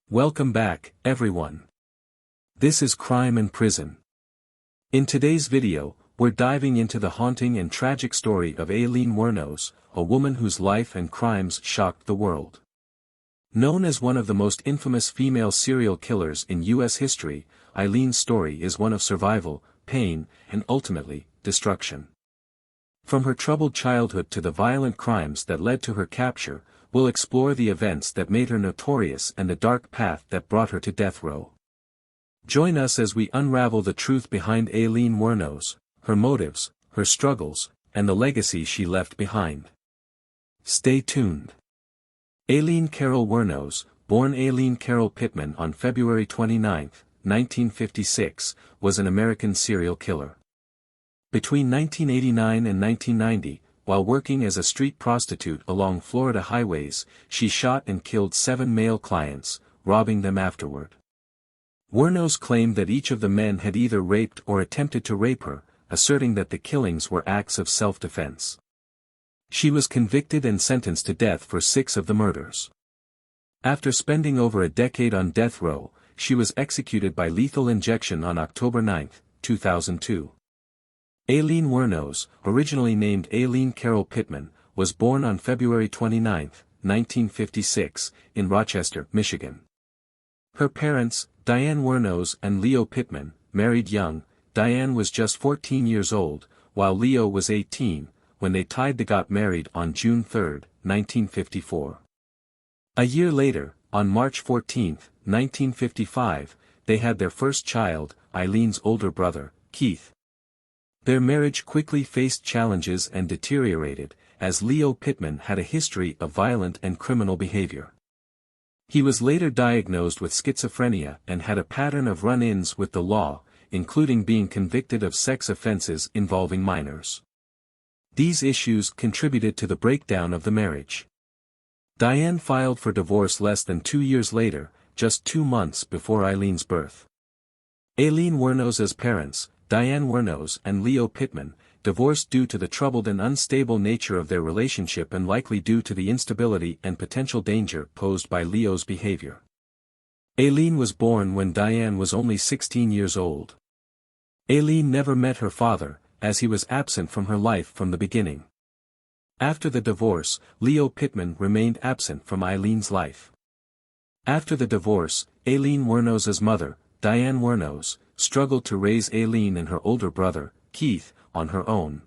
Welcome back, everyone. This is Crime and Prison. In today's video, we're diving into the haunting and tragic story of Aileen Wuornos, a woman whose life and crimes shocked the world. Known as one of the most infamous female serial killers in U.S. history, Aileen's story is one of survival, pain, and ultimately, destruction. From her troubled childhood to the violent crimes that led to her capture, we'll explore the events that made her notorious and the dark path that brought her to death row. Join us as we unravel the truth behind Aileen Wuornos, her motives, her struggles, and the legacy she left behind. Stay tuned. Aileen Carol Wuornos, born Aileen Carol Pittman on February 29, 1956, was an American serial killer. Between 1989 and 1990, while working as a street prostitute along Florida highways, she shot and killed 7 male clients, robbing them afterward. Wuornos claimed that each of the men had either raped or attempted to rape her, asserting that the killings were acts of self-defense. She was convicted and sentenced to death for 6 of the murders. After spending over a decade on death row, she was executed by lethal injection on October 9, 2002. Aileen Wuornos, originally named Aileen Carol Pittman, was born on February 29, 1956, in Rochester, Michigan. Her parents, Diane Wuornos and Leo Pittman, married young. Diane was just 14 years old, while Leo was 18, when they got married on June 3, 1954. A year later, on March 14, 1955, they had their first child, Aileen's older brother, Keith. Their marriage quickly faced challenges and deteriorated, as Leo Pittman had a history of violent and criminal behavior. He was later diagnosed with schizophrenia and had a pattern of run-ins with the law, including being convicted of sex offenses involving minors. These issues contributed to the breakdown of the marriage. Diane filed for divorce less than 2 years later, just 2 months before Aileen's birth. Aileen Wuornos's parents, Diane Wuornos and Leo Pittman, divorced due to the troubled and unstable nature of their relationship and likely due to the instability and potential danger posed by Leo's behavior. Aileen was born when Diane was only 16 years old. Aileen never met her father, as he was absent from her life from the beginning. After the divorce, Leo Pittman remained absent from Aileen's life. After the divorce, Aileen Wuornos's mother, Diane Wuornos, struggled to raise Aileen and her older brother, Keith, on her own.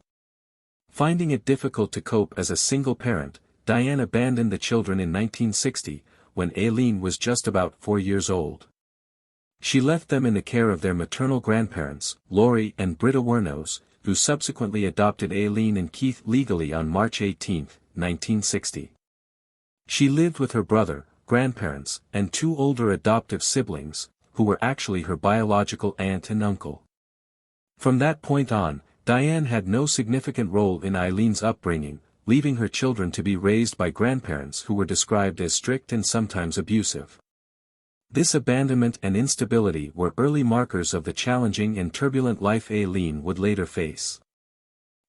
Finding it difficult to cope as a single parent, Diane abandoned the children in 1960, when Aileen was just about 4 years old. She left them in the care of their maternal grandparents, Lori and Britta Wuornos, who subsequently adopted Aileen and Keith legally on March 18, 1960. She lived with her brother, grandparents, and 2 older adoptive siblings, who were actually her biological aunt and uncle. From that point on, Diane had no significant role in Aileen's upbringing, leaving her children to be raised by grandparents who were described as strict and sometimes abusive. This abandonment and instability were early markers of the challenging and turbulent life Aileen would later face.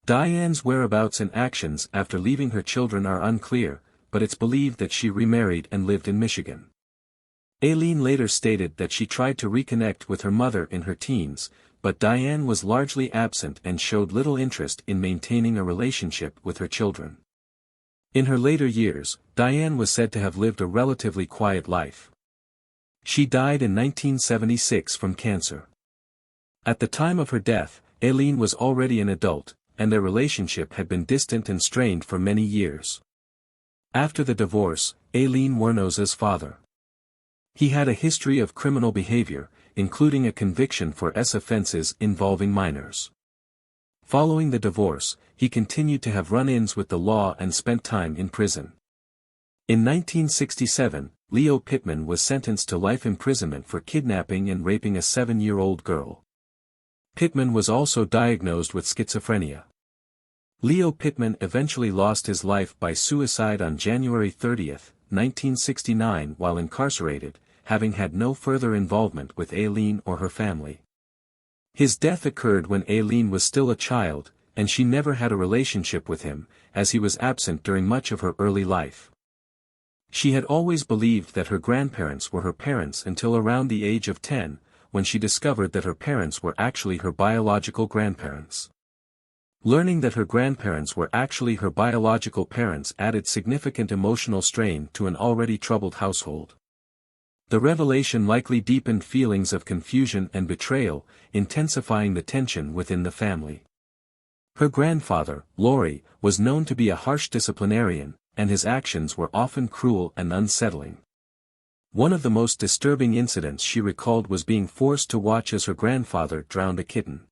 Diane's whereabouts and actions after leaving her children are unclear, but it's believed that she remarried and lived in Michigan. Aileen later stated that she tried to reconnect with her mother in her teens, but Diane was largely absent and showed little interest in maintaining a relationship with her children. In her later years, Diane was said to have lived a relatively quiet life. She died in 1976 from cancer. At the time of her death, Aileen was already an adult, and their relationship had been distant and strained for many years. After the divorce, Aileen Wuornos's father. He had a history of criminal behavior, including a conviction for offenses involving minors. Following the divorce, he continued to have run-ins with the law and spent time in prison. In 1967, Leo Pittman was sentenced to life imprisonment for kidnapping and raping a 7-year-old girl. Pittman was also diagnosed with schizophrenia. Leo Pittman eventually lost his life by suicide on January 30, 1969 while incarcerated, having had no further involvement with Aileen or her family. His death occurred when Aileen was still a child, and she never had a relationship with him, as he was absent during much of her early life. She had always believed that her grandparents were her parents until around the age of 10, when she discovered that her parents were actually her biological grandparents. Learning that her grandparents were actually her biological parents added significant emotional strain to an already troubled household. The revelation likely deepened feelings of confusion and betrayal, intensifying the tension within the family. Her grandfather, Laurie, was known to be a harsh disciplinarian, and his actions were often cruel and unsettling. One of the most disturbing incidents she recalled was being forced to watch as her grandfather drowned a kitten.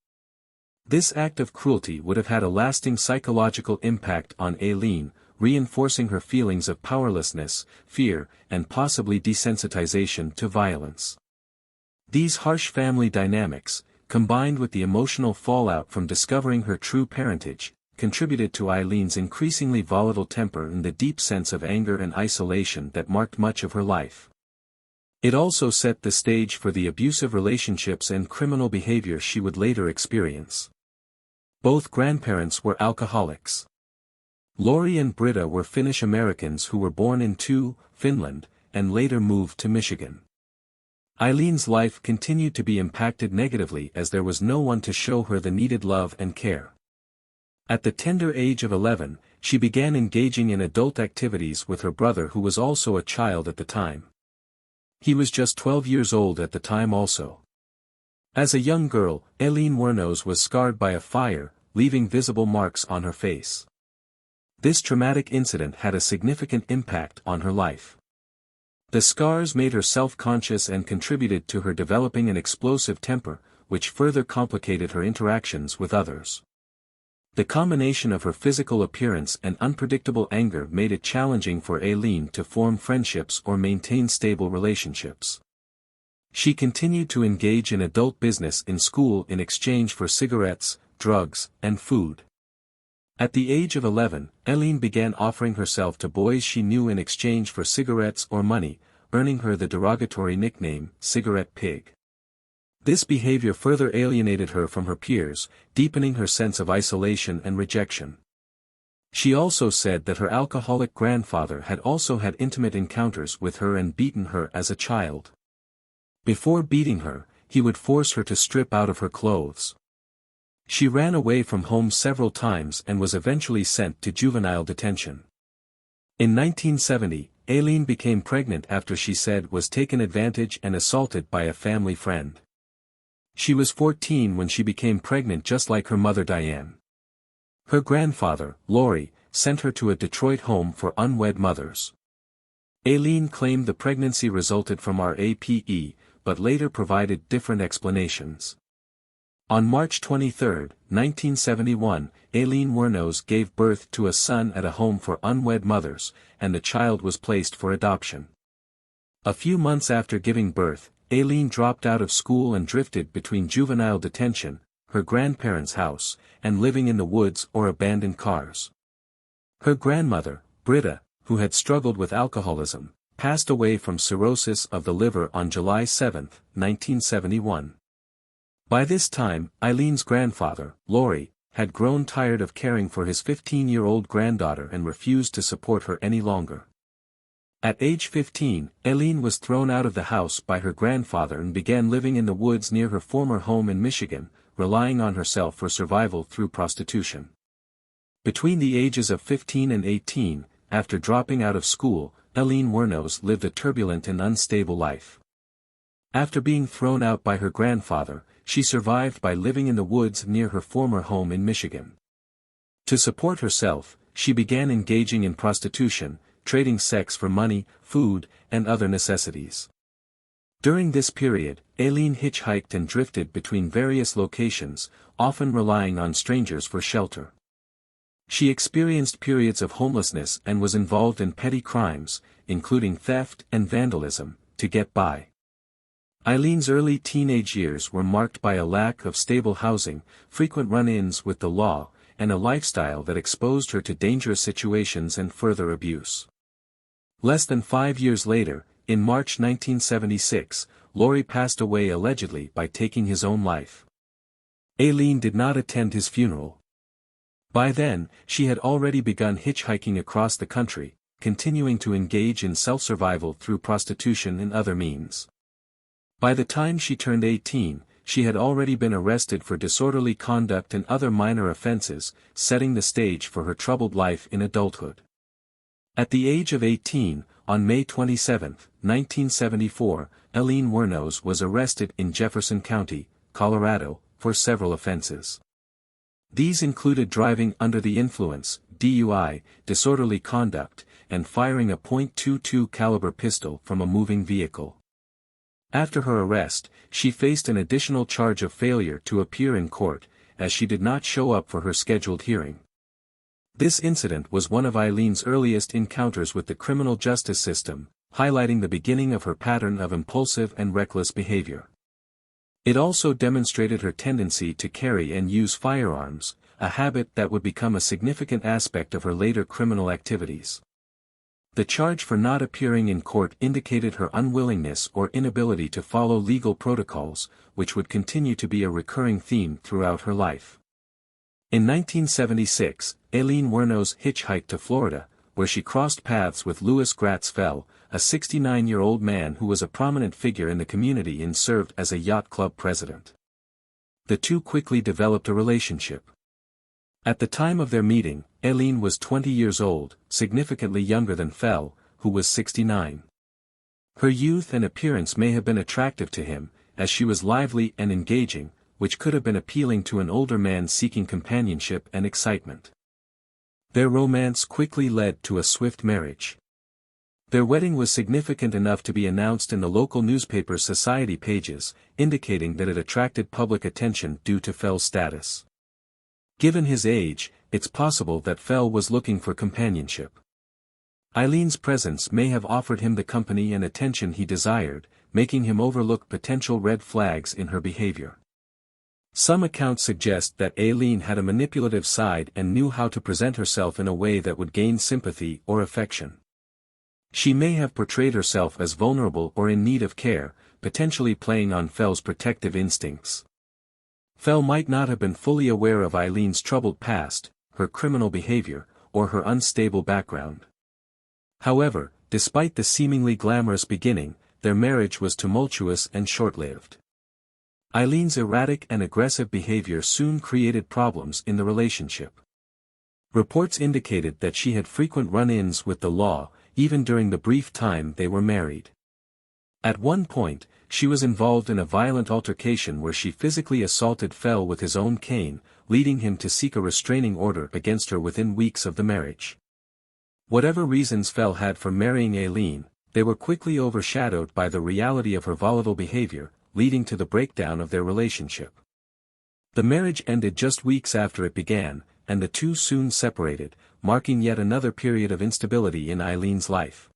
This act of cruelty would have had a lasting psychological impact on Aileen, reinforcing her feelings of powerlessness, fear, and possibly desensitization to violence. These harsh family dynamics, combined with the emotional fallout from discovering her true parentage, contributed to Aileen's increasingly volatile temper and the deep sense of anger and isolation that marked much of her life. It also set the stage for the abusive relationships and criminal behavior she would later experience. Both grandparents were alcoholics. Laurie and Britta were Finnish Americans who were born in Finland, and later moved to Michigan. Aileen's life continued to be impacted negatively as there was no one to show her the needed love and care. At the tender age of 11, she began engaging in adult activities with her brother who was also a child at the time. He was just 12 years old at the time also. As a young girl, Aileen Wuornos was scarred by a fire, leaving visible marks on her face. This traumatic incident had a significant impact on her life. The scars made her self-conscious and contributed to her developing an explosive temper, which further complicated her interactions with others. The combination of her physical appearance and unpredictable anger made it challenging for Aileen to form friendships or maintain stable relationships. She continued to engage in adult business in school in exchange for cigarettes, drugs, and food. At the age of 11, Aileen began offering herself to boys she knew in exchange for cigarettes or money, earning her the derogatory nickname, Cigarette Pig. This behavior further alienated her from her peers, deepening her sense of isolation and rejection. She also said that her alcoholic grandfather had also had intimate encounters with her and beaten her as a child. Before beating her, he would force her to strip out of her clothes. She ran away from home several times and was eventually sent to juvenile detention. In 1970, Aileen became pregnant after she said was taken advantage and assaulted by a family friend. She was 14 when she became pregnant just like her mother Diane. Her grandfather, Laurie, sent her to a Detroit home for unwed mothers. Aileen claimed the pregnancy resulted from RAPE, but later provided different explanations. On March 23, 1971, Aileen Wuornos gave birth to a son at a home for unwed mothers, and the child was placed for adoption. A few months after giving birth, Aileen dropped out of school and drifted between juvenile detention, her grandparents' house, and living in the woods or abandoned cars. Her grandmother, Britta, who had struggled with alcoholism, passed away from cirrhosis of the liver on July 7, 1971. By this time, Aileen's grandfather, Laurie, had grown tired of caring for his 15-year-old granddaughter and refused to support her any longer. At age 15, Aileen was thrown out of the house by her grandfather and began living in the woods near her former home in Michigan, relying on herself for survival through prostitution. Between the ages of 15 and 18, after dropping out of school, Aileen Wuornos lived a turbulent and unstable life. After being thrown out by her grandfather, she survived by living in the woods near her former home in Michigan. To support herself, she began engaging in prostitution, trading sex for money, food, and other necessities. During this period, Aileen hitchhiked and drifted between various locations, often relying on strangers for shelter. She experienced periods of homelessness and was involved in petty crimes, including theft and vandalism, to get by. Aileen's early teenage years were marked by a lack of stable housing, frequent run-ins with the law, and a lifestyle that exposed her to dangerous situations and further abuse. Less than 5 years later, in March 1976, Laurie passed away allegedly by taking his own life. Aileen did not attend his funeral. By then, she had already begun hitchhiking across the country, continuing to engage in self-survival through prostitution and other means. By the time she turned 18, she had already been arrested for disorderly conduct and other minor offenses, setting the stage for her troubled life in adulthood. At the age of 18, on May 27, 1974, Aileen Wuornos was arrested in Jefferson County, Colorado, for several offenses. These included driving under the influence, DUI, disorderly conduct, and firing a .22 caliber pistol from a moving vehicle. After her arrest, she faced an additional charge of failure to appear in court, as she did not show up for her scheduled hearing. This incident was one of Aileen's earliest encounters with the criminal justice system, highlighting the beginning of her pattern of impulsive and reckless behavior. It also demonstrated her tendency to carry and use firearms, a habit that would become a significant aspect of her later criminal activities. The charge for not appearing in court indicated her unwillingness or inability to follow legal protocols, which would continue to be a recurring theme throughout her life. In 1976, Aileen Wuornos hitchhiked to Florida, where she crossed paths with Louis Gratz Fell, a 69-year-old man who was a prominent figure in the community and served as a yacht club president. The two quickly developed a relationship. At the time of their meeting, Aileen was 20 years old, significantly younger than Fell, who was 69. Her youth and appearance may have been attractive to him, as she was lively and engaging, which could have been appealing to an older man seeking companionship and excitement. Their romance quickly led to a swift marriage. Their wedding was significant enough to be announced in the local newspaper's society pages, indicating that it attracted public attention due to Fell's status. Given his age, it's possible that Fell was looking for companionship. Aileen's presence may have offered him the company and attention he desired, making him overlook potential red flags in her behavior. Some accounts suggest that Aileen had a manipulative side and knew how to present herself in a way that would gain sympathy or affection. She may have portrayed herself as vulnerable or in need of care, potentially playing on Fell's protective instincts. Fell might not have been fully aware of Aileen's troubled past, her criminal behavior, or her unstable background. However, despite the seemingly glamorous beginning, their marriage was tumultuous and short-lived. Aileen's erratic and aggressive behavior soon created problems in the relationship. Reports indicated that she had frequent run-ins with the law, even during the brief time they were married. At one point, she was involved in a violent altercation where she physically assaulted Fell with his own cane, leading him to seek a restraining order against her within weeks of the marriage. Whatever reasons Fell had for marrying Aileen, they were quickly overshadowed by the reality of her volatile behavior, leading to the breakdown of their relationship. The marriage ended just weeks after it began, and the two soon separated, marking yet another period of instability in Aileen's life.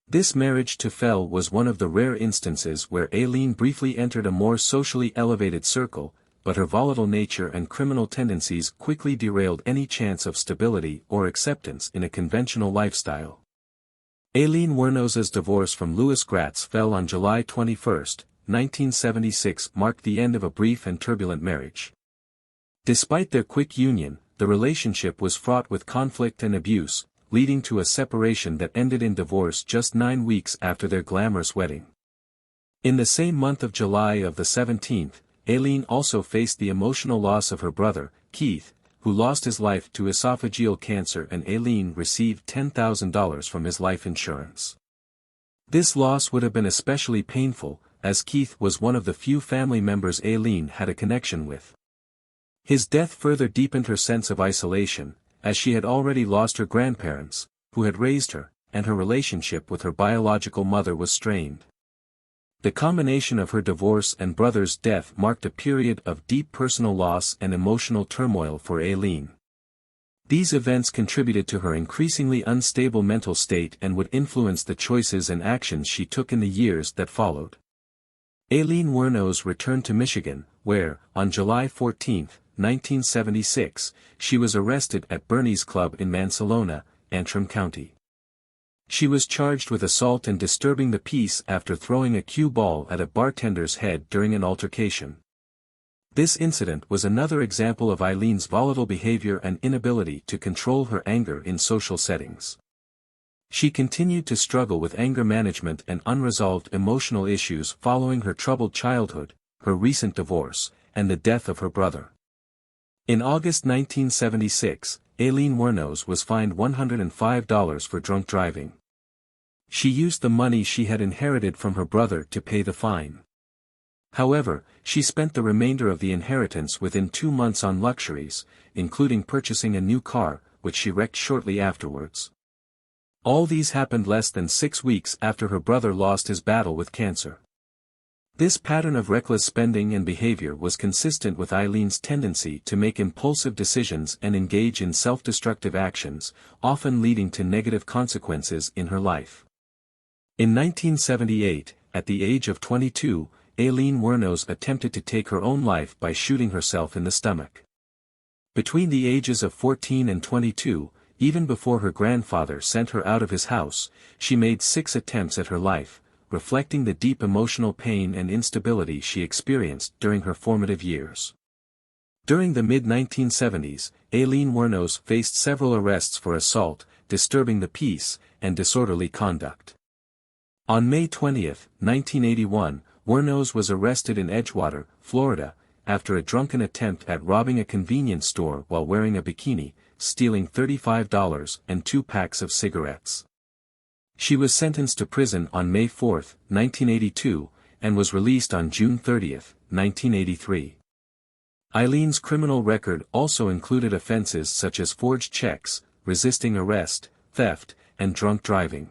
This marriage to Fell was one of the rare instances where Aileen briefly entered a more socially elevated circle, but her volatile nature and criminal tendencies quickly derailed any chance of stability or acceptance in a conventional lifestyle. Aileen Wuornos's divorce from Louis Gratz Fell on July 21, 1976 marked the end of a brief and turbulent marriage. Despite their quick union, the relationship was fraught with conflict and abuse, leading to a separation that ended in divorce just 9 weeks after their glamorous wedding. In the same month of July of the 17th, Aileen also faced the emotional loss of her brother, Keith, who lost his life to esophageal cancer, and Aileen received $10,000 from his life insurance. This loss would have been especially painful, as Keith was one of the few family members Aileen had a connection with. His death further deepened her sense of isolation, as she had already lost her grandparents, who had raised her, and her relationship with her biological mother was strained. The combination of her divorce and brother's death marked a period of deep personal loss and emotional turmoil for Aileen. These events contributed to her increasingly unstable mental state and would influence the choices and actions she took in the years that followed. Aileen Wuornos returned to Michigan, where, on July 14, 1976, she was arrested at Bernie's Club in Mansalona, Antrim County. She was charged with assault and disturbing the peace after throwing a cue ball at a bartender's head during an altercation. This incident was another example of Aileen's volatile behavior and inability to control her anger in social settings. She continued to struggle with anger management and unresolved emotional issues following her troubled childhood, her recent divorce, and the death of her brother. In August 1976, Aileen Wuornos was fined $105 for drunk driving. She used the money she had inherited from her brother to pay the fine. However, she spent the remainder of the inheritance within 2 months on luxuries, including purchasing a new car, which she wrecked shortly afterwards. All these happened less than 6 weeks after her brother lost his battle with cancer. This pattern of reckless spending and behavior was consistent with Aileen's tendency to make impulsive decisions and engage in self-destructive actions, often leading to negative consequences in her life. In 1978, at the age of 22, Aileen Wuornos attempted to take her own life by shooting herself in the stomach. Between the ages of 14 and 22, even before her grandfather sent her out of his house, she made 6 attempts at her life, reflecting the deep emotional pain and instability she experienced during her formative years. During the mid-1970s, Aileen Wuornos faced several arrests for assault, disturbing the peace, and disorderly conduct. On May 20, 1981, Wuornos was arrested in Edgewater, Florida, after a drunken attempt at robbing a convenience store while wearing a bikini, stealing $35 and 2 packs of cigarettes. She was sentenced to prison on May 4, 1982, and was released on June 30, 1983. Aileen's criminal record also included offenses such as forged checks, resisting arrest, theft, and drunk driving.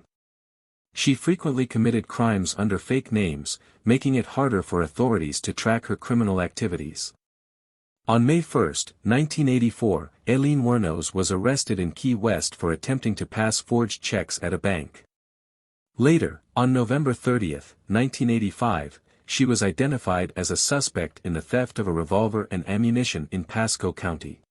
She frequently committed crimes under fake names, making it harder for authorities to track her criminal activities. On May 1, 1984, Aileen Wuornos was arrested in Key West for attempting to pass forged checks at a bank. Later, on November 30, 1985, she was identified as a suspect in the theft of a revolver and ammunition in Pasco County.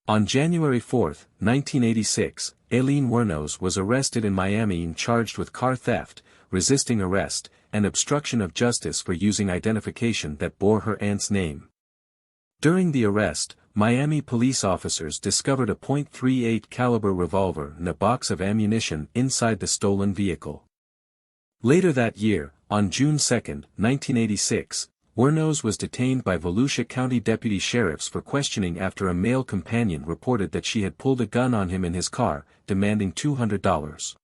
On January 4, 1986, Aileen Wuornos was arrested in Miami and charged with car theft, resisting arrest, and obstruction of justice for using identification that bore her aunt's name. During the arrest, Miami police officers discovered a .38 caliber revolver and a box of ammunition inside the stolen vehicle. Later that year, on June 2, 1986, Wuornos was detained by Volusia County deputy sheriffs for questioning after a male companion reported that she had pulled a gun on him in his car, demanding $200.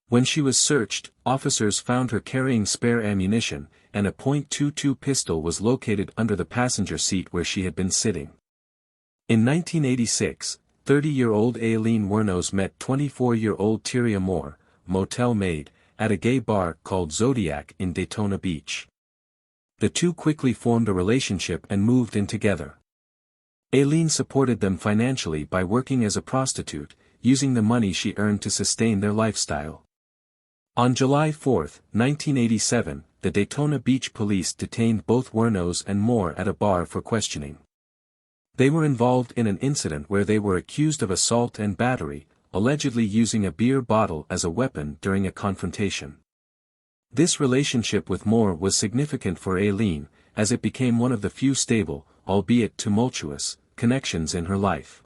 When she was searched, officers found her carrying spare ammunition, and a .22 pistol was located under the passenger seat where she had been sitting. In 1986, 30-year-old Aileen Wuornos met 24-year-old Tyria Moore, motel maid, at a gay bar called Zodiac in Daytona Beach. The two quickly formed a relationship and moved in together. Aileen supported them financially by working as a prostitute, using the money she earned to sustain their lifestyle. On July 4, 1987, the Daytona Beach police detained both Wuornos and Moore at a bar for questioning. They were involved in an incident where they were accused of assault and battery, allegedly using a beer bottle as a weapon during a confrontation. This relationship with Moore was significant for Aileen, as it became one of the few stable, albeit tumultuous, connections in her life.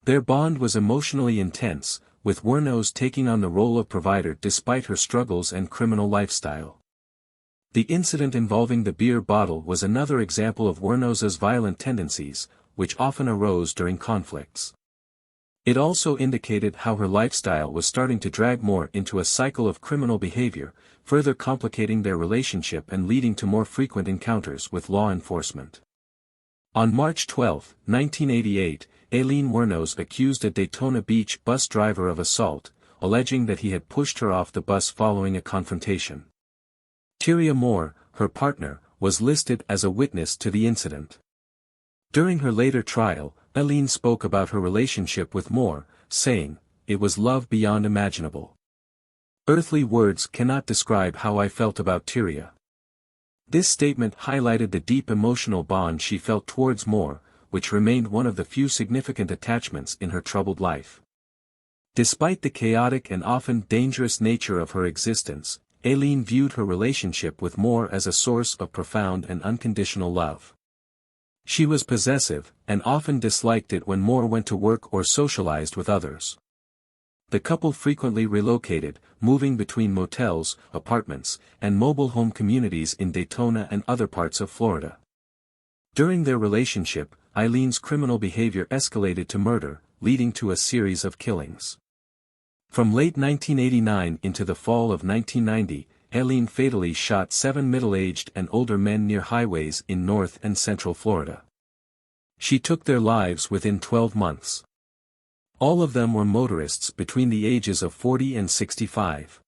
Their bond was emotionally intense, with Wuornos taking on the role of provider despite her struggles and criminal lifestyle. The incident involving the beer bottle was another example of Wuornos's violent tendencies, which often arose during conflicts. It also indicated how her lifestyle was starting to drag Moore into a cycle of criminal behavior, further complicating their relationship and leading to more frequent encounters with law enforcement. On March 12, 1988, Aileen Wuornos accused a Daytona Beach bus driver of assault, alleging that he had pushed her off the bus following a confrontation. Tyria Moore, her partner, was listed as a witness to the incident. During her later trial, Aileen spoke about her relationship with Moore, saying, "It was love beyond imaginable. Earthly words cannot describe how I felt about Tyria." This statement highlighted the deep emotional bond she felt towards Moore, which remained one of the few significant attachments in her troubled life. Despite the chaotic and often dangerous nature of her existence, Aileen viewed her relationship with Moore as a source of profound and unconditional love. She was possessive, and often disliked it when Moore went to work or socialized with others. The couple frequently relocated, moving between motels, apartments, and mobile home communities in Daytona and other parts of Florida. During their relationship, Aileen's criminal behavior escalated to murder, leading to a series of killings. From late 1989 into the fall of 1990, Aileen fatally shot 7 middle-aged and older men near highways in North and Central Florida. She took their lives within 12 months. All of them were motorists between the ages of 40 and 65.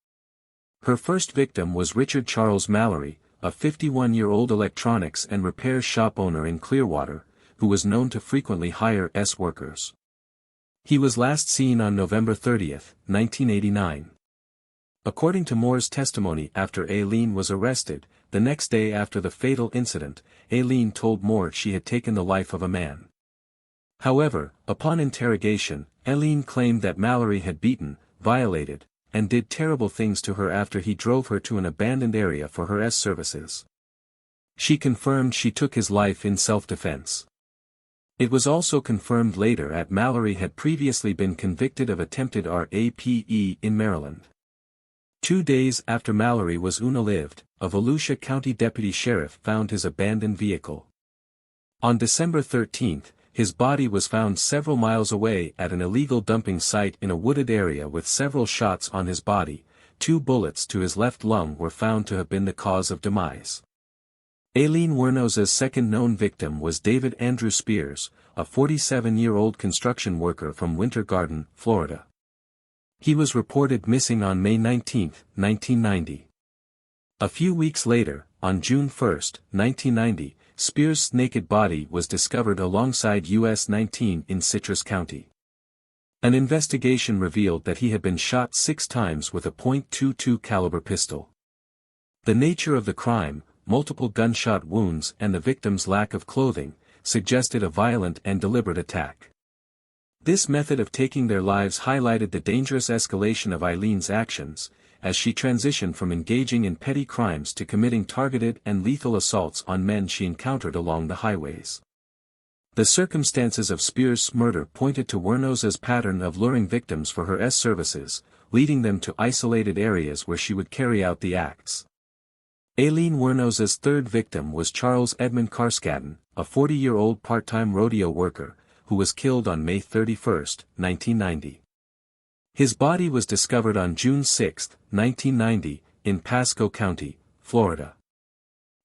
Her first victim was Richard Charles Mallory, a 51-year-old electronics and repair shop owner in Clearwater, who was known to frequently hire workers. He was last seen on November 30, 1989. According to Moore's testimony after Aileen was arrested, the next day after the fatal incident, Aileen told Moore she had taken the life of a man. However, upon interrogation, Aileen claimed that Mallory had beaten, violated, and did terrible things to her after he drove her to an abandoned area for her services. She confirmed she took his life in self-defense. It was also confirmed later that Mallory had previously been convicted of attempted rape in Maryland. 2 days after Mallory was unalived, a Volusia County deputy sheriff found his abandoned vehicle. On December 13, his body was found several miles away at an illegal dumping site in a wooded area with several shots on his body. 2 bullets to his left lung were found to have been the cause of demise. Aileen Wuornos' second known victim was David Andrew Spears, a 47-year-old construction worker from Winter Garden, Florida. He was reported missing on May 19, 1990. A few weeks later, on June 1, 1990, Spears' naked body was discovered alongside US 19 in Citrus County. An investigation revealed that he had been shot 6 times with a .22 caliber pistol. The nature of the crime, multiple gunshot wounds and the victim's lack of clothing, suggested a violent and deliberate attack. This method of taking their lives highlighted the dangerous escalation of Aileen's actions, as she transitioned from engaging in petty crimes to committing targeted and lethal assaults on men she encountered along the highways. The circumstances of Spears' murder pointed to Wuornos' pattern of luring victims for her services, leading them to isolated areas where she would carry out the acts. Aileen Wuornos' third victim was Charles Edmund Carskaddon, a 40-year-old part-time rodeo worker, who was killed on May 31, 1990. His body was discovered on June 6, 1990, in Pasco County, Florida.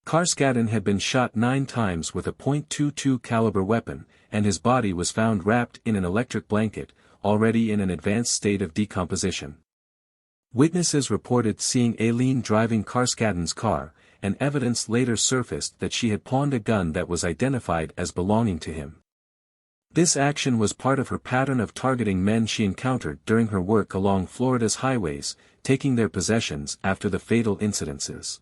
Carskaddon had been shot 9 times with a .22 caliber weapon, and his body was found wrapped in an electric blanket, already in an advanced state of decomposition. Witnesses reported seeing Aileen driving Carskaddon's car, and evidence later surfaced that she had pawned a gun that was identified as belonging to him. This action was part of her pattern of targeting men she encountered during her work along Florida's highways, taking their possessions after the fatal incidences.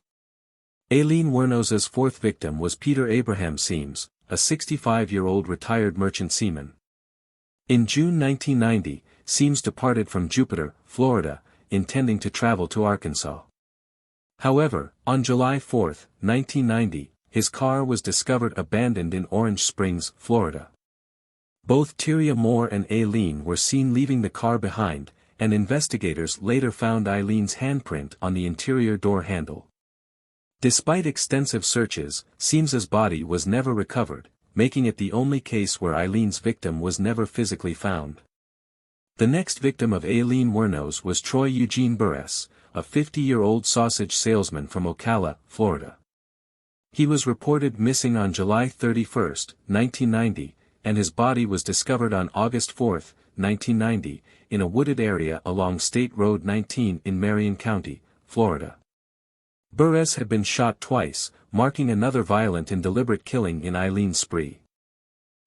Aileen Wuornos' fourth victim was Peter Abraham Seams, a 65-year-old retired merchant seaman. In June 1990, Seams departed from Jupiter, Florida, intending to travel to Arkansas. However, on July 4, 1990, his car was discovered abandoned in Orange Springs, Florida. Both Tyria Moore and Aileen were seen leaving the car behind, and investigators later found Aileen's handprint on the interior door handle. Despite extensive searches, Seams's body was never recovered, making it the only case where Aileen's victim was never physically found. The next victim of Aileen Wuornos was Troy Eugene Burress, a 50-year-old sausage salesman from Ocala, Florida. He was reported missing on July 31, 1990, and his body was discovered on August 4, 1990, in a wooded area along State Road 19 in Marion County, Florida. Burress had been shot twice, marking another violent and deliberate killing in Aileen's spree.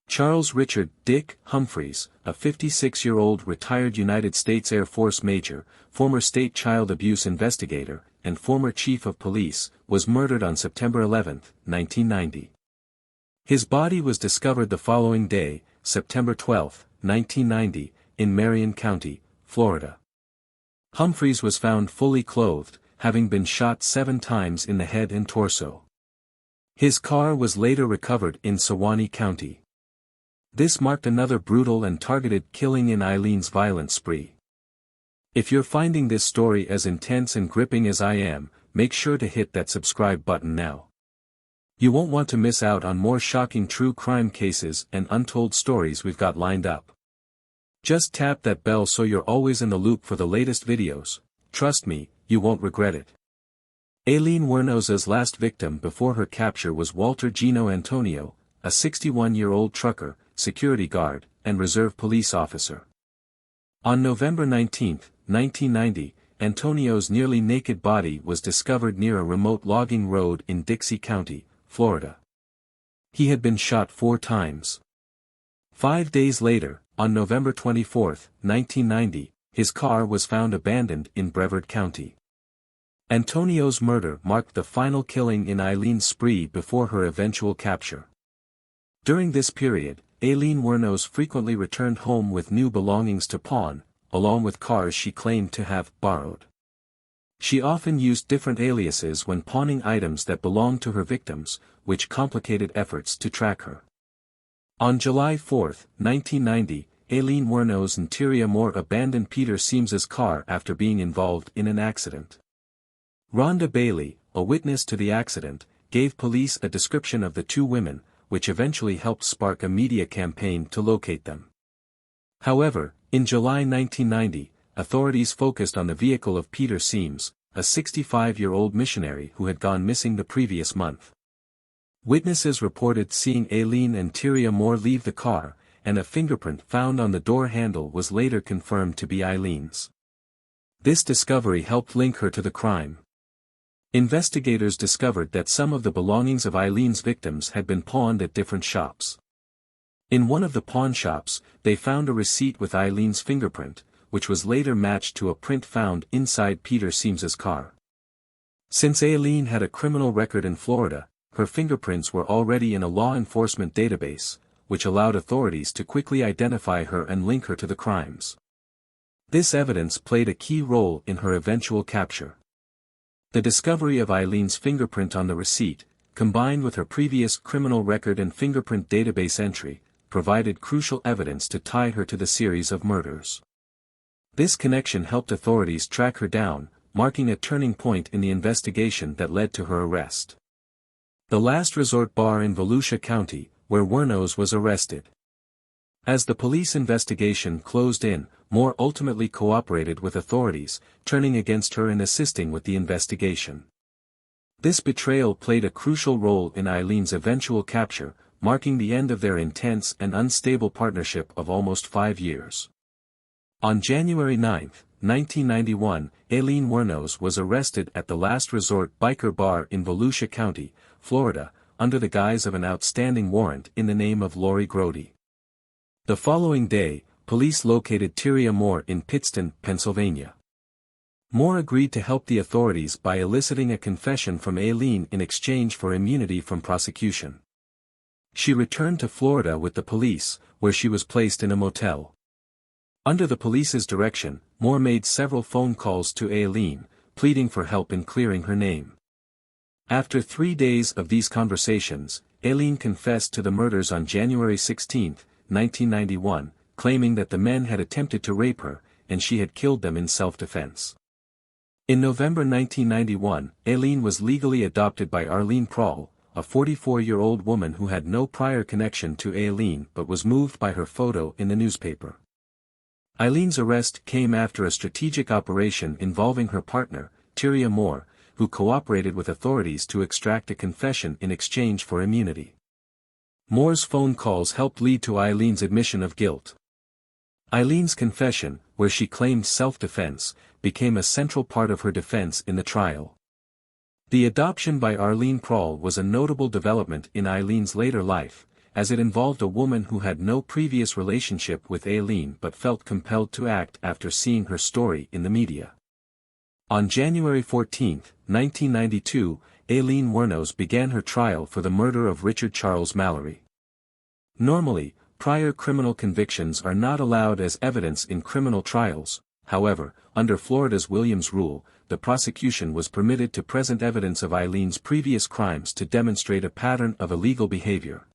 Charles Richard "Dick" Humphreys, a 56-year-old retired United States Air Force major, former state child abuse investigator, and former chief of police, was murdered on September 11, 1990. His body was discovered the following day, September 12, 1990, in Marion County, Florida. Humphreys was found fully clothed, having been shot 7 times in the head and torso. His car was later recovered in Sewanee County. This marked another brutal and targeted killing in Aileen's violent spree. If you're finding this story as intense and gripping as I am, make sure to hit that subscribe button now. You won't want to miss out on more shocking true crime cases and untold stories we've got lined up. Just tap that bell so you're always in the loop for the latest videos. Trust me, you won't regret it. Aileen Wuornos' last victim before her capture was Walter Gino Antonio, a 61-year-old trucker, security guard, and reserve police officer. On November 19, 1990, Antonio's nearly naked body was discovered near a remote logging road in Dixie County, Florida. He had been shot 4 times. 5 days later, on November 24, 1990, his car was found abandoned in Brevard County. Antonio's murder marked the final killing in Aileen's spree before her eventual capture. During this period, Aileen Wuornos frequently returned home with new belongings to pawn, along with cars she claimed to have borrowed. She often used different aliases when pawning items that belonged to her victims, which complicated efforts to track her. On July 4, 1990, Aileen Wuornos and Tyria Moore abandoned Peter Siems's car after being involved in an accident. Rhonda Bailey, a witness to the accident, gave police a description of the 2 women, which eventually helped spark a media campaign to locate them. However, in July 1990, authorities focused on the vehicle of Peter Siems, a 65-year-old missionary who had gone missing the previous month. Witnesses reported seeing Aileen and Tyria Moore leave the car, and a fingerprint found on the door handle was later confirmed to be Aileen's. This discovery helped link her to the crime. Investigators discovered that some of the belongings of Aileen's victims had been pawned at different shops. In one of the pawn shops, they found a receipt with Aileen's fingerprint, which was later matched to a print found inside Peter Siems's car. Since Aileen had a criminal record in Florida, her fingerprints were already in a law enforcement database, which allowed authorities to quickly identify her and link her to the crimes. This evidence played a key role in her eventual capture. The discovery of Aileen's fingerprint on the receipt, combined with her previous criminal record and fingerprint database entry, provided crucial evidence to tie her to the series of murders. This connection helped authorities track her down, marking a turning point in the investigation that led to her arrest. The Last Resort Bar in Volusia County, where Wuornos was arrested. As the police investigation closed in, Moore ultimately cooperated with authorities, turning against her and assisting with the investigation. This betrayal played a crucial role in Aileen's eventual capture, marking the end of their intense and unstable partnership of almost 5 years. On January 9, 1991, Aileen Wuornos was arrested at the Last Resort Biker Bar in Volusia County, Florida, under the guise of an outstanding warrant in the name of Lori Grody. The following day, police located Tyria Moore in Pittston, Pennsylvania. Moore agreed to help the authorities by eliciting a confession from Aileen in exchange for immunity from prosecution. She returned to Florida with the police, where she was placed in a motel. Under the police's direction, Moore made several phone calls to Aileen, pleading for help in clearing her name. After 3 days of these conversations, Aileen confessed to the murders on January 16, 1991, claiming that the men had attempted to rape her, and she had killed them in self-defense. In November 1991, Aileen was legally adopted by Arlene Prohl, a 44-year-old woman who had no prior connection to Aileen but was moved by her photo in the newspaper. Aileen's arrest came after a strategic operation involving her partner, Tyria Moore, who cooperated with authorities to extract a confession in exchange for immunity. Moore's phone calls helped lead to Aileen's admission of guilt. Aileen's confession, where she claimed self-defense, became a central part of her defense in the trial. The adoption by Arlene Prohl was a notable development in Aileen's later life, as it involved a woman who had no previous relationship with Aileen but felt compelled to act after seeing her story in the media. On January 14, 1992, Aileen Wuornos began her trial for the murder of Richard Charles Mallory. Normally, prior criminal convictions are not allowed as evidence in criminal trials. However, under Florida's Williams rule, the prosecution was permitted to present evidence of Aileen's previous crimes to demonstrate a pattern of illegal behavior.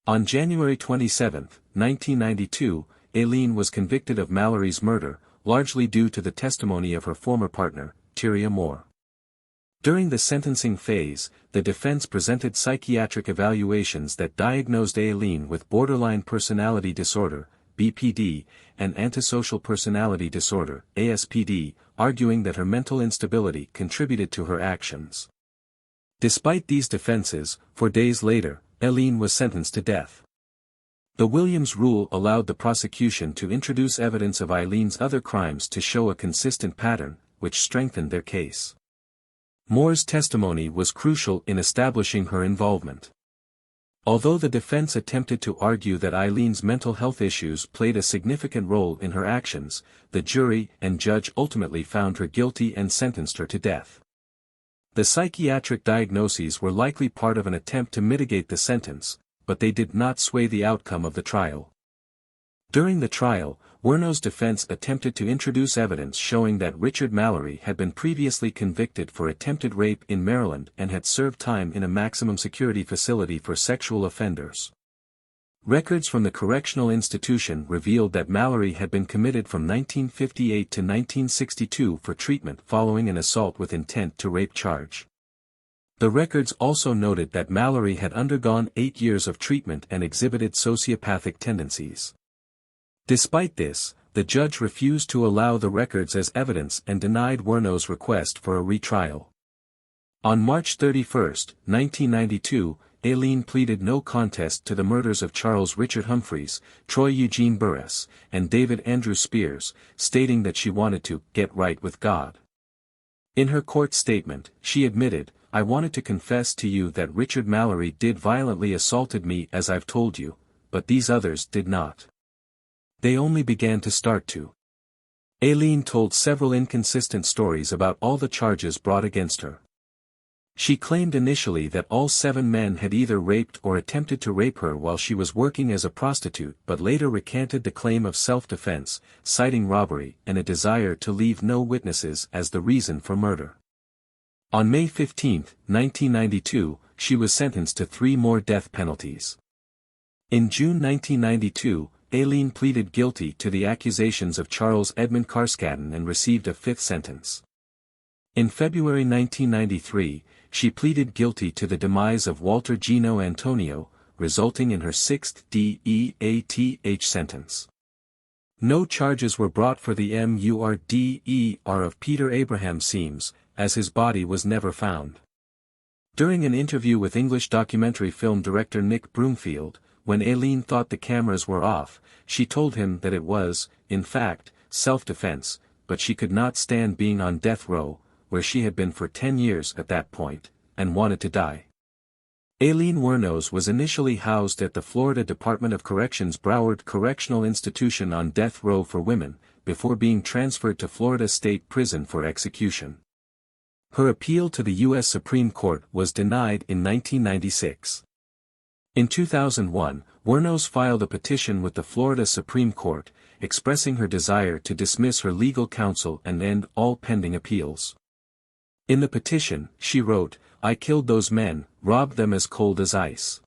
On January 27, 1992, Aileen was convicted of Mallory's murder, largely due to the testimony of her former partner, Tyria Moore. During the sentencing phase, the defense presented psychiatric evaluations that diagnosed Aileen with borderline personality disorder, BPD, and antisocial personality disorder, ASPD, arguing that her mental instability contributed to her actions. Despite these defenses, 4 days later, Aileen was sentenced to death. The Williams rule allowed the prosecution to introduce evidence of Aileen's other crimes to show a consistent pattern, which strengthened their case. Moore's testimony was crucial in establishing her involvement. Although the defense attempted to argue that Aileen's mental health issues played a significant role in her actions, the jury and judge ultimately found her guilty and sentenced her to death. The psychiatric diagnoses were likely part of an attempt to mitigate the sentence, but they did not sway the outcome of the trial. During the trial, Wuornos' defense attempted to introduce evidence showing that Richard Mallory had been previously convicted for attempted rape in Maryland and had served time in a maximum security facility for sexual offenders. Records from the correctional institution revealed that Mallory had been committed from 1958 to 1962 for treatment following an assault with intent to rape charge. The records also noted that Mallory had undergone 8 years of treatment and exhibited sociopathic tendencies. Despite this, the judge refused to allow the records as evidence and denied Wuornos' request for a retrial. On March 31, 1992, Aileen pleaded no contest to the murders of Charles Richard Humphreys, Troy Eugene Burress, and David Andrew Spears, stating that she wanted to get right with God. In her court statement, she admitted, "I wanted to confess to you that Richard Mallory did violently assaulted me as I've told you, but these others did not. They only began to start to." Aileen told several inconsistent stories about all the charges brought against her. She claimed initially that all 7 men had either raped or attempted to rape her while she was working as a prostitute, but later recanted the claim of self-defense, citing robbery and a desire to leave no witnesses as the reason for murder. On May 15, 1992, she was sentenced to 3 more death penalties. In June 1992, Aileen pleaded guilty to the accusations of Charles Edmund Carskadden and received a 5th sentence. In February 1993, she pleaded guilty to the demise of Walter Gino Antonio, resulting in her 6th DEATH sentence. No charges were brought for the murder of Peter Abraham Seams, as his body was never found. During an interview with English documentary film director Nick Broomfield, when Aileen thought the cameras were off, she told him that it was, in fact, self-defense, but she could not stand being on death row, where she had been for 10 years at that point, and wanted to die. Aileen Wuornos was initially housed at the Florida Department of Corrections Broward Correctional Institution on death row for women, before being transferred to Florida State Prison for execution. Her appeal to the U.S. Supreme Court was denied in 1996. In 2001, Wuornos filed a petition with the Florida Supreme Court, expressing her desire to dismiss her legal counsel and end all pending appeals. In the petition, she wrote, "I killed those men, robbed them as cold as ice.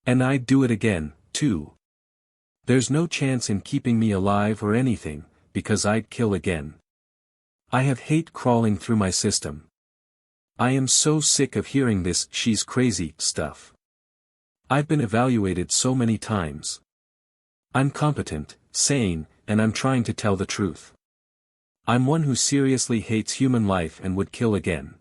And I'd do it again, too. There's no chance in keeping me alive or anything, because I'd kill again. I have hate crawling through my system. I am so sick of hearing this 'she's crazy' stuff. I've been evaluated so many times. I'm competent, sane, and I'm trying to tell the truth. I'm one who seriously hates human life and would kill again."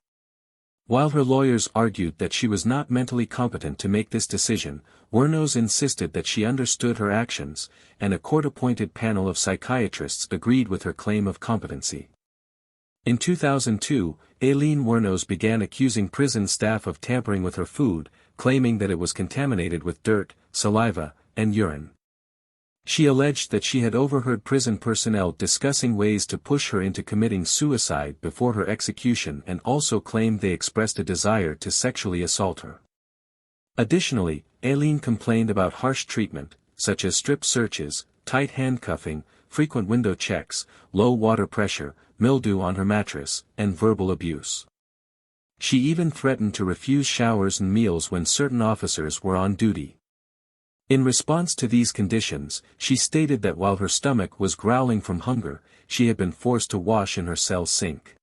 While her lawyers argued that she was not mentally competent to make this decision, Wuornos insisted that she understood her actions, and a court-appointed panel of psychiatrists agreed with her claim of competency. In 2002, Aileen Wuornos began accusing prison staff of tampering with her food, claiming that it was contaminated with dirt, saliva, and urine. She alleged that she had overheard prison personnel discussing ways to push her into committing suicide before her execution and also claimed they expressed a desire to sexually assault her. Additionally, Aileen complained about harsh treatment, such as strip searches, tight handcuffing, frequent window checks, low water pressure, mildew on her mattress, and verbal abuse. She even threatened to refuse showers and meals when certain officers were on duty. In response to these conditions, she stated that while her stomach was growling from hunger, she had been forced to wash in her cell sink.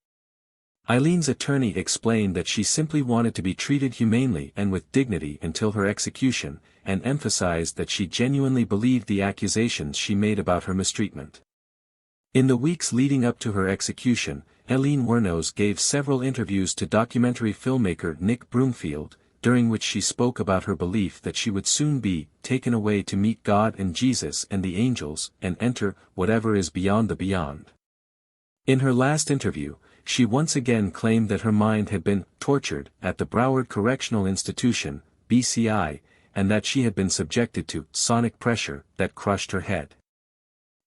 Aileen's attorney explained that she simply wanted to be treated humanely and with dignity until her execution, and emphasized that she genuinely believed the accusations she made about her mistreatment. In the weeks leading up to her execution, Aileen Wuornos gave several interviews to documentary filmmaker Nick Broomfield, during which she spoke about her belief that she would soon be taken away to meet God and Jesus and the angels and enter whatever is beyond the beyond. In her last interview, she once again claimed that her mind had been tortured at the Broward Correctional Institution, BCI, and that she had been subjected to sonic pressure that crushed her head.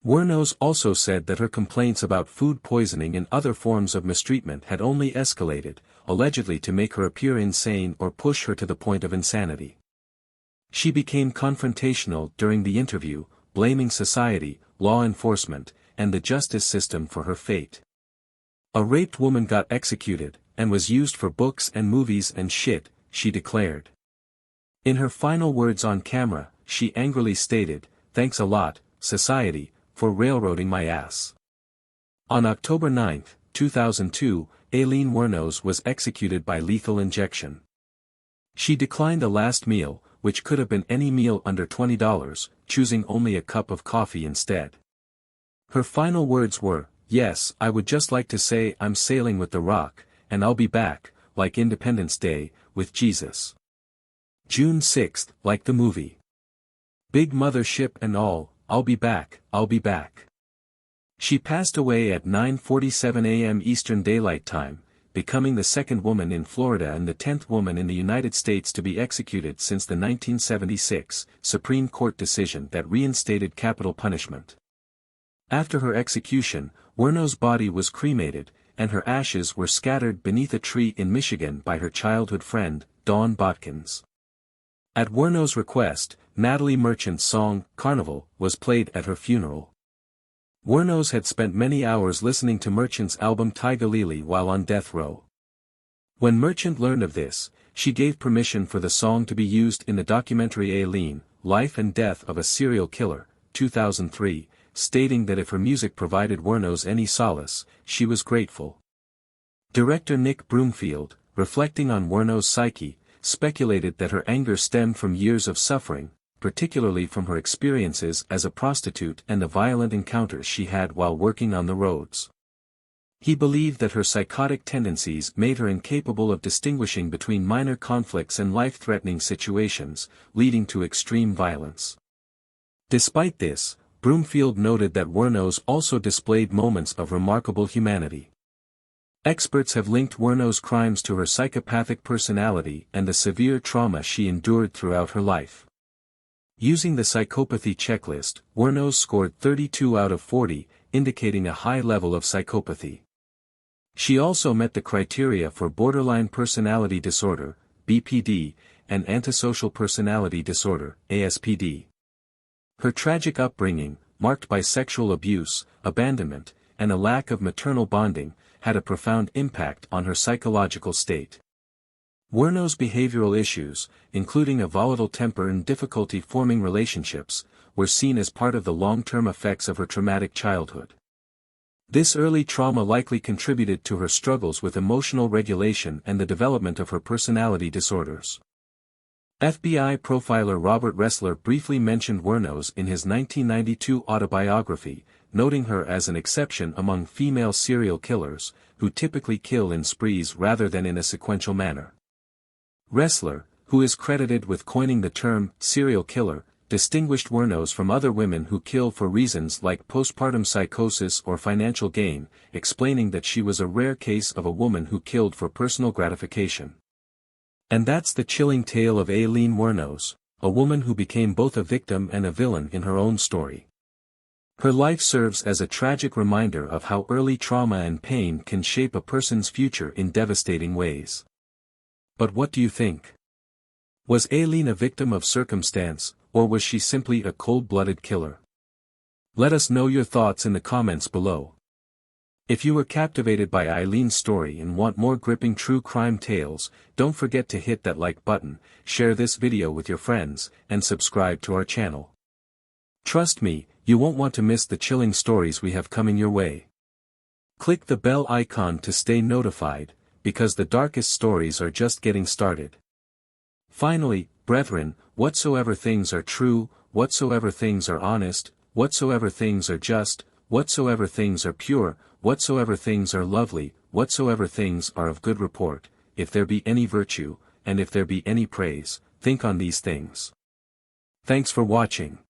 Wuornos also said that her complaints about food poisoning and other forms of mistreatment had only escalated, allegedly to make her appear insane or push her to the point of insanity. She became confrontational during the interview, blaming society, law enforcement, and the justice system for her fate. "A raped woman got executed, and was used for books and movies and shit," she declared. In her final words on camera, she angrily stated, "Thanks a lot, society, for railroading my ass." On October 9, 2002, Aileen Wuornos was executed by lethal injection. She declined a last meal, which could have been any meal under $20, choosing only a cup of coffee instead. Her final words were, "Yes, I would just like to say I'm sailing with the Rock, and I'll be back, like Independence Day, with Jesus. June 6, like the movie. Big mothership and all, I'll be back, I'll be back." She passed away at 9:47 a.m. Eastern Daylight Time, becoming the second woman in Florida and the 10th woman in the United States to be executed since the 1976 Supreme Court decision that reinstated capital punishment. After her execution, Wuornos' body was cremated, and her ashes were scattered beneath a tree in Michigan by her childhood friend, Dawn Botkins. At Wuornos' request, Natalie Merchant's song, "Carnival," was played at her funeral. Wuornos had spent many hours listening to Merchant's album Tigalili while on death row. When Merchant learned of this, she gave permission for the song to be used in the documentary Aileen, Life and Death of a Serial Killer, 2003, stating that if her music provided Wuornos any solace, she was grateful. Director Nick Broomfield, reflecting on Wuornos' psyche, speculated that her anger stemmed from years of suffering, particularly from her experiences as a prostitute and the violent encounters she had while working on the roads. He believed that her psychotic tendencies made her incapable of distinguishing between minor conflicts and life-threatening situations, leading to extreme violence. Despite this, Broomfield noted that Wuornos also displayed moments of remarkable humanity. Experts have linked Wuornos' crimes to her psychopathic personality and the severe trauma she endured throughout her life. Using the psychopathy checklist, Wuornos scored 32 out of 40, indicating a high level of psychopathy. She also met the criteria for borderline personality disorder, BPD, and antisocial personality disorder, ASPD. Her tragic upbringing, marked by sexual abuse, abandonment, and a lack of maternal bonding, had a profound impact on her psychological state. Wuornos' behavioral issues, including a volatile temper and difficulty forming relationships, were seen as part of the long-term effects of her traumatic childhood. This early trauma likely contributed to her struggles with emotional regulation and the development of her personality disorders. FBI profiler Robert Ressler briefly mentioned Wuornos in his 1992 autobiography, noting her as an exception among female serial killers, who typically kill in sprees rather than in a sequential manner. Ressler, who is credited with coining the term serial killer, distinguished Wuornos from other women who kill for reasons like postpartum psychosis or financial gain, explaining that she was a rare case of a woman who killed for personal gratification. And that's the chilling tale of Aileen Wuornos, a woman who became both a victim and a villain in her own story. Her life serves as a tragic reminder of how early trauma and pain can shape a person's future in devastating ways. But what do you think? Was Aileen a victim of circumstance, or was she simply a cold-blooded killer? Let us know your thoughts in the comments below. If you were captivated by Aileen's story and want more gripping true crime tales, don't forget to hit that like button, share this video with your friends, and subscribe to our channel. Trust me, you won't want to miss the chilling stories we have coming your way. Click the bell icon to stay notified, because the darkest stories are just getting started. Finally, brethren, whatsoever things are true, whatsoever things are honest, whatsoever things are just, whatsoever things are pure, whatsoever things are lovely, whatsoever things are of good report, if there be any virtue, and if there be any praise, think on these things. Thanks for watching.